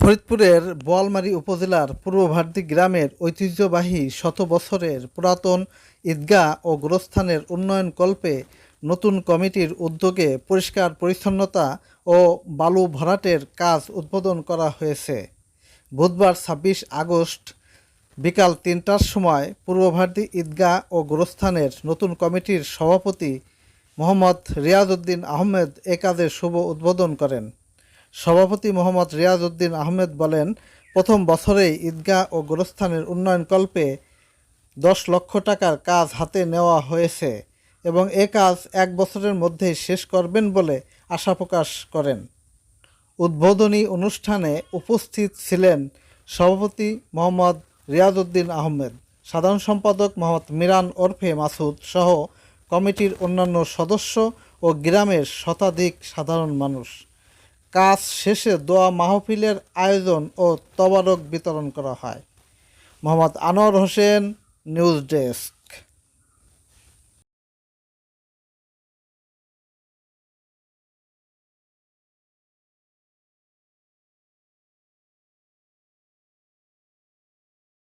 ফরিদপুরের বোয়ালমারী উপজেলার পূর্বভারতী গ্রামের ঐতিহ্যবাহী শত বছরের পুরাতন ঈদগাহ ও গোরস্থানের উন্নয়নকল্পে নতুন কমিটির উদ্যোগে পরিষ্কার পরিচ্ছন্নতা ও বালু ভরাটের কাজ উদ্বোধন করা হয়েছে। বুধবার ২৬ আগস্ট বিকাল ৩টার সময় পূর্বভারতী ঈদগাহ ও গোরস্থানের নতুন কমিটির সভাপতি মোহাম্মদ রিয়াজউদ্দিন আহমেদ এ কাজের শুভ উদ্বোধন করেন। সভাপতি মোহাম্মদ রিয়াজউদ্দিন আহমেদ বলেন, প্রথম বছরেই ঈদগাহ ও গোরস্থানের উন্নয়নকল্পে ১০ লক্ষ টাকার কাজ হাতে নেওয়া হয়েছে এবং এ কাজ ১ বছরের মধ্যেই শেষ করবেন বলে আশা প্রকাশ করেন। উদ্বোধনী অনুষ্ঠানে উপস্থিত ছিলেন সভাপতি মোহাম্মদ রিয়াজউদ্দিন আহমেদ, সাধারণ সম্পাদক মোহাম্মদ মিরান ওরফে মাসুদ সহ কমিটির অন্যান্য সদস্য ও গ্রামের শতাধিক সাধারণ মানুষ। কাজ শেষে দোয়া মাহফিলের আয়োজন ও তবারক বিতরণ করা হয়। Mohammad Anwar Hossain, news desk.